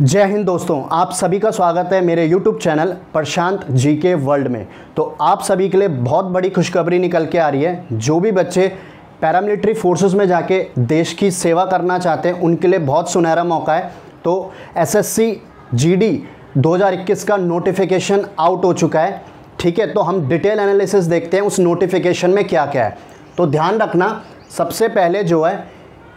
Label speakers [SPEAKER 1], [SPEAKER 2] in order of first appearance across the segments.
[SPEAKER 1] जय हिंद दोस्तों, आप सभी का स्वागत है मेरे YouTube चैनल प्रशांत जीके वर्ल्ड में। तो आप सभी के लिए बहुत बड़ी खुशखबरी निकल के आ रही है। जो भी बच्चे पैरामिलिट्री फोर्सेस में जाके देश की सेवा करना चाहते हैं उनके लिए बहुत सुनहरा मौका है। तो SSC GD 2021 का नोटिफिकेशन आउट हो चुका है। ठीक है, तो हम डिटेल एनालिसिस देखते हैं उस नोटिफिकेशन में क्या क्या है। तो ध्यान रखना, सबसे पहले जो है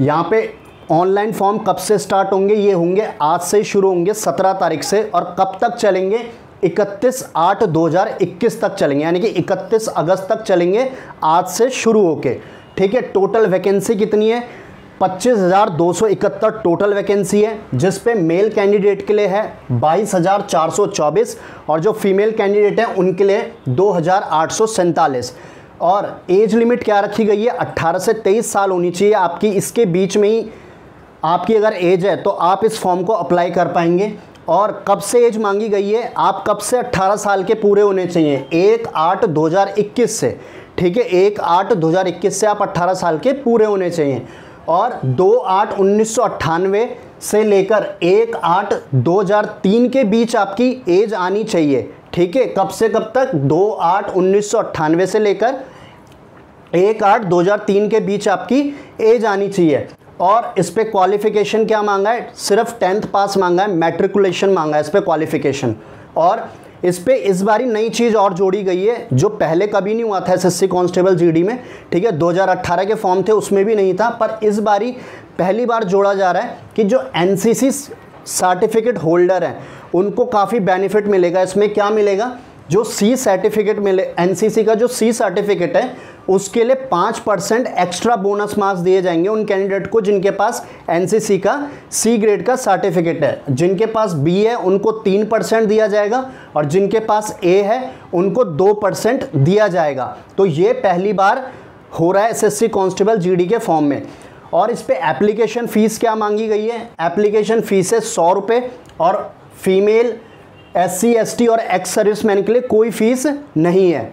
[SPEAKER 1] यहाँ पे ऑनलाइन फॉर्म कब से स्टार्ट होंगे, ये होंगे आज से शुरू होंगे 17 तारीख से, और कब तक चलेंगे 31/8/2021 तक चलेंगे, यानी कि 31 अगस्त तक चलेंगे आज से शुरू होके। ठीक है, टोटल वैकेंसी कितनी है? 25,271 टोटल वैकेंसी है, जिस पे मेल कैंडिडेट के लिए है 22,424 और जो फीमेल कैंडिडेट है उनके लिए 2,847। और एज लिमिट क्या रखी गई है? 18 से 23 साल होनी चाहिए आपकी। इसके बीच में ही आपकी अगर एज है तो आप इस फॉर्म को अप्लाई कर पाएंगे। और कब से एज मांगी गई है? आप कब से 18 साल के पूरे होने चाहिए? 1/8/2021 से। ठीक है, 1/8/2021 से आप 18 साल के पूरे होने चाहिए। और 2/8/1998 से लेकर 1/8/2003 के बीच आपकी एज आनी चाहिए। ठीक है, कब से कब तक? 2/8/1998 से लेकर 1/8/2003 के बीच आपकी एज आनी चाहिए। और इस पे क्वालिफिकेशन क्या मांगा है? सिर्फ 10th पास मांगा है, मैट्रिकुलेशन मांगा है इस पे क्वालिफिकेशन। और इस पे इस बारी नई चीज़ और जोड़ी गई है जो पहले कभी नहीं हुआ था SSC कांस्टेबल GD में। ठीक है, 2018 के फॉर्म थे उसमें भी नहीं था, पर इस बारी पहली बार जोड़ा जा रहा है कि जो NCC सर्टिफिकेट होल्डर हैं उनको काफ़ी बेनिफिट मिलेगा। इसमें क्या मिलेगा? जो C सर्टिफिकेट मिले, NCC का जो C सर्टिफिकेट है उसके लिए 5% एक्स्ट्रा बोनस मार्क्स दिए जाएंगे उन कैंडिडेट को जिनके पास NCC का C ग्रेड का सर्टिफिकेट है। जिनके पास B है उनको 3% दिया जाएगा और जिनके पास A है उनको 2% दिया जाएगा। तो ये पहली बार हो रहा है SSC कांस्टेबल GD के फॉर्म में। और इस पे एप्लीकेशन फ़ीस क्या मांगी गई है? एप्लीकेशन फ़ीस है 100 रुपये और फीमेल SC ST और एक्स सर्विसमैन के लिए कोई फ़ीस नहीं है।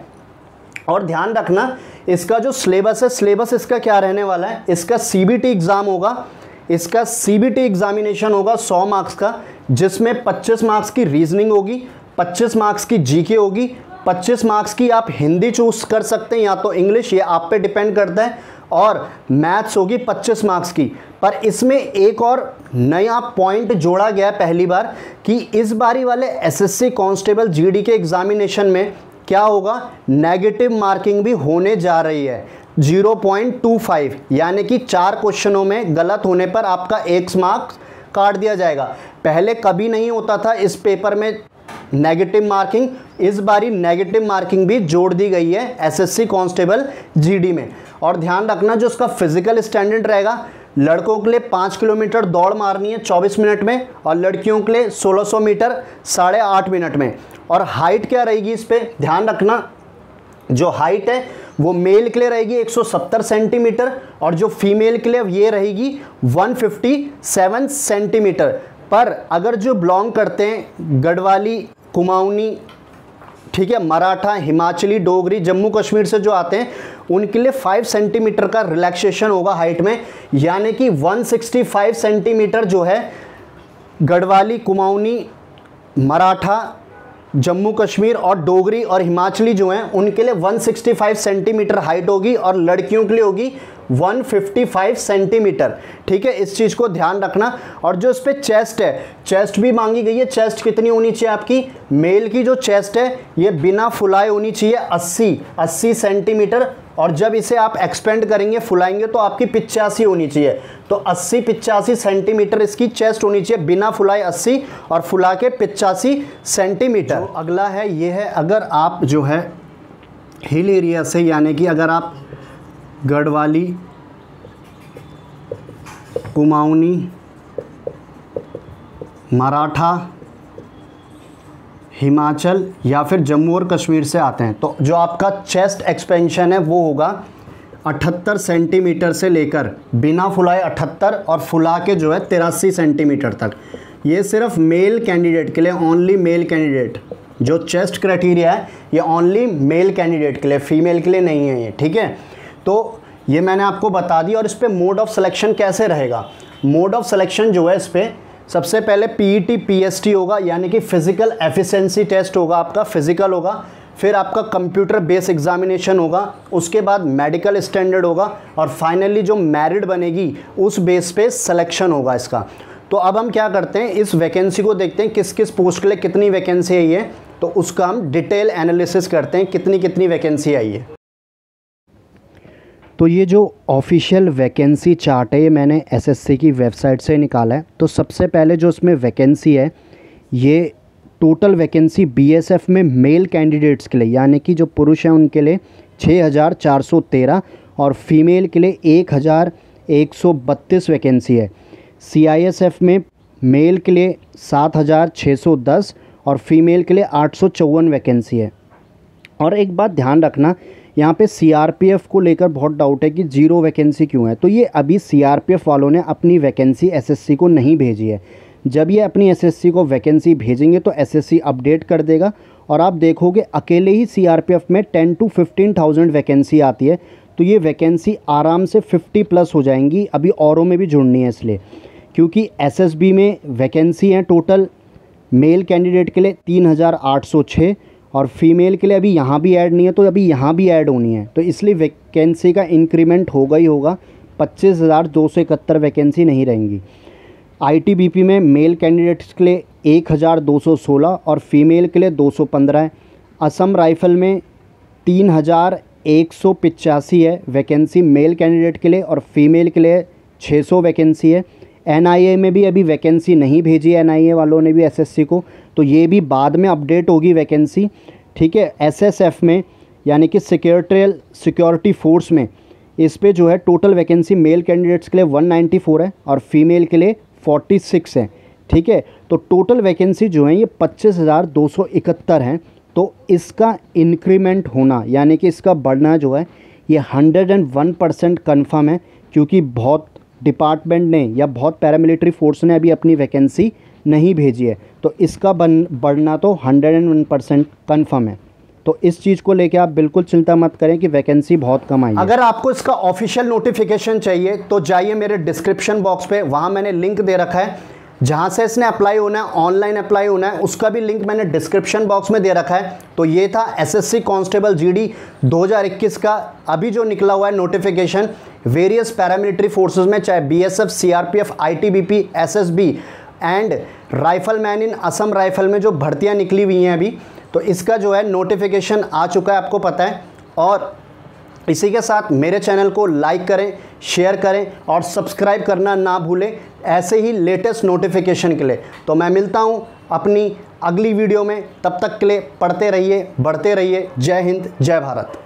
[SPEAKER 1] और ध्यान रखना, इसका जो सिलेबस है, सिलेबस इसका क्या रहने वाला है? इसका CBT एग्ज़ाम होगा। इसका CBT एग्ज़ामिनेशन होगा 100 मार्क्स का, जिसमें 25 मार्क्स की रीजनिंग होगी, 25 मार्क्स की GK होगी, 25 मार्क्स की आप हिंदी चूज़ कर सकते हैं या तो इंग्लिश, ये आप पे डिपेंड करता है, और मैथ्स होगी 25 मार्क्स की। पर इसमें एक और नया पॉइंट जोड़ा गया है पहली बार कि इस बारी वाले SSC कांस्टेबल GD के एग्ज़ामिनेशन में क्या होगा? नेगेटिव मार्किंग भी होने जा रही है 0.25, यानी कि 4 क्वेश्चनों में गलत होने पर आपका 1 मार्क्स काट दिया जाएगा। पहले कभी नहीं होता था इस पेपर में नेगेटिव मार्किंग, इस बारी नेगेटिव मार्किंग भी जोड़ दी गई है SSC कांस्टेबल GD में। और ध्यान रखना, जो उसका फिजिकल स्टैंडर्ड रहेगा, लड़कों के लिए 5 किलोमीटर दौड़ मारनी है 24 मिनट में और लड़कियों के लिए 1600 मीटर 8.5 मिनट में। और हाइट क्या रहेगी इस पे? ध्यान रखना, जो हाइट है वो मेल के लिए रहेगी 170 सेंटीमीटर और जो फीमेल के लिए ये रहेगी 157 सेंटीमीटर। पर अगर जो बिलोंग करते हैं गढ़वाली, कुमाऊनी, ठीक है, मराठा, हिमाचली, डोगरी, जम्मू कश्मीर से जो आते हैं उनके लिए 5 सेंटीमीटर का रिलैक्सेशन होगा हाइट में, यानी कि 165 सेंटीमीटर जो है गढ़वाली, कुमाऊनी, मराठा, जम्मू कश्मीर और डोगरी और हिमाचली जो हैं उनके लिए 165 सेंटीमीटर हाइट होगी और लड़कियों के लिए होगी 155 सेंटीमीटर। ठीक है, इस चीज़ को ध्यान रखना। और जो इस पे चेस्ट है, चेस्ट भी मांगी गई है। चेस्ट कितनी होनी चाहिए आपकी? मेल की जो चेस्ट है ये बिना फुलाए होनी चाहिए 80 सेंटीमीटर, और जब इसे आप एक्सपेंड करेंगे, फुलाएंगे, तो आपकी 85 होनी चाहिए। तो 80-85 सेंटीमीटर इसकी चेस्ट होनी चाहिए, बिना फुलाए 80 और फुला के 85 सेंटीमीटर। तो अगला है, ये है, अगर आप जो है हिल एरिया से, यानी कि अगर आप गढ़वाली, कुमाऊनी, मराठा, हिमाचल या फिर जम्मू और कश्मीर से आते हैं, तो जो आपका चेस्ट एक्सपेंशन है वो होगा 78 सेंटीमीटर से लेकर बिना फुलाए 78 और फुला के जो है 83 सेंटीमीटर तक। ये सिर्फ मेल कैंडिडेट के लिए, ओनली मेल कैंडिडेट, जो चेस्ट क्राइटेरिया है ये ओनली मेल कैंडिडेट के लिए, फीमेल के लिए नहीं है ये। ठीक है, तो ये मैंने आपको बता दी। और इस पे मोड ऑफ सिलेक्शन कैसे रहेगा? मोड ऑफ सिलेक्शन जो है इस पे सबसे पहले पीईटी पीएसटी होगा, यानी कि फिजिकल एफिशिएंसी टेस्ट होगा, आपका फिजिकल होगा, फिर आपका कंप्यूटर बेस एग्जामिनेशन होगा, उसके बाद मेडिकल स्टैंडर्ड होगा, और फाइनली जो मेरिट बनेगी उस बेस पे सिलेक्शन होगा इसका। तो अब हम क्या करते हैं, इस वैकेंसी को देखते हैं किस किस पोस्ट के लिए कितनी वैकेंसी आई है, तो उसका हम डिटेल एनालिसिस करते हैं कितनी कितनी वैकेंसी आई है। तो ये जो ऑफिशियल वैकेंसी चार्ट है ये मैंने एसएससी की वेबसाइट से निकाला है। तो सबसे पहले जो इसमें वैकेंसी है, ये टोटल वैकेंसी बीएसएफ में मेल कैंडिडेट्स के लिए, यानी कि जो पुरुष हैं उनके लिए 6413 और फीमेल के लिए 1132 वैकेंसी है। सीआईएसएफ में मेल के लिए 7610 और फीमेल के लिए 854 वैकेंसी है। और एक बात ध्यान रखना, यहाँ पे सीआरपीएफ को लेकर बहुत डाउट है कि 0 वैकेंसी क्यों है। तो ये अभी सीआरपीएफ वालों ने अपनी वैकेंसी एसएससी को नहीं भेजी है। जब ये अपनी एसएससी को वैकेंसी भेजेंगे तो एसएससी अपडेट कर देगा और आप देखोगे अकेले ही सीआरपीएफ में 10 to 15,000 वैकेंसी आती है। तो ये वैकेंसी आराम से 50+ हो जाएंगी, अभी औरों में भी जुड़नी है इसलिए, क्योंकि एसएसबी में वैकेंसी है टोटल मेल कैंडिडेट के लिए 3806 और फीमेल के लिए अभी यहाँ भी ऐड नहीं है, तो अभी यहाँ भी ऐड होनी है। तो इसलिए वैकेंसी का इंक्रीमेंट होगा ही होगा, 25,271 वैकेंसी नहीं रहेंगी। आईटीबीपी में मेल कैंडिडेट्स के लिए 1,216 और फीमेल के लिए 215 है। असम राइफल में 3,185 है वैकेंसी मेल कैंडिडेट के लिए और फीमेल के लिए 600 वैकेंसी है। एनआईए में भी अभी वैकेंसी नहीं भेजी है एनआईए वालों ने भी एसएससी को, तो ये भी बाद में अपडेट होगी वैकेंसी, ठीक है। एसएसएफ में यानी कि सिक्योरिटी फोर्स में इस पे जो है टोटल वैकेंसी मेल कैंडिडेट्स के लिए 194 है और फीमेल के लिए 46 है, ठीक है। तो टोटल वैकेंसी जो है ये 25,271 हैं। तो इसका इंक्रीमेंट होना यानी कि इसका बढ़ना जो है ये 101% कन्फर्म है, क्योंकि बहुत डिपार्टमेंट ने या बहुत पैरामिलिट्री फोर्स ने अभी अपनी वैकेंसी नहीं भेजी है। तो इसका बढ़ना तो 101% कन्फर्म है। तो इस चीज़ को लेके आप बिल्कुल चिंता मत करें कि वैकेंसी बहुत कम आई है। अगर आपको इसका ऑफिशियल नोटिफिकेशन चाहिए तो जाइए मेरे डिस्क्रिप्शन बॉक्स पे, वहाँ मैंने लिंक दे रखा है जहाँ से इसने अप्लाई होना है, ऑनलाइन अप्लाई होना है, उसका भी लिंक मैंने डिस्क्रिप्शन बॉक्स में दे रखा है। तो ये था एसएससी कांस्टेबल जीडी 2021 का अभी जो निकला हुआ है नोटिफिकेशन वेरियस पैरामिलिट्री फोर्सेस में, चाहे BSF, CRPF, ITBP, SSB and rifleman in Assam rifle में जो भर्तियां निकली हुई हैं अभी, तो इसका जो है नोटिफिकेशन आ चुका है, आपको पता है। और इसी के साथ मेरे चैनल को लाइक करें, शेयर करें और सब्सक्राइब करना ना भूलें ऐसे ही लेटेस्ट नोटिफिकेशन के लिए। तो मैं मिलता हूं अपनी अगली वीडियो में, तब तक के लिए पढ़ते रहिए, बढ़ते रहिए। जय हिंद, जय भारत।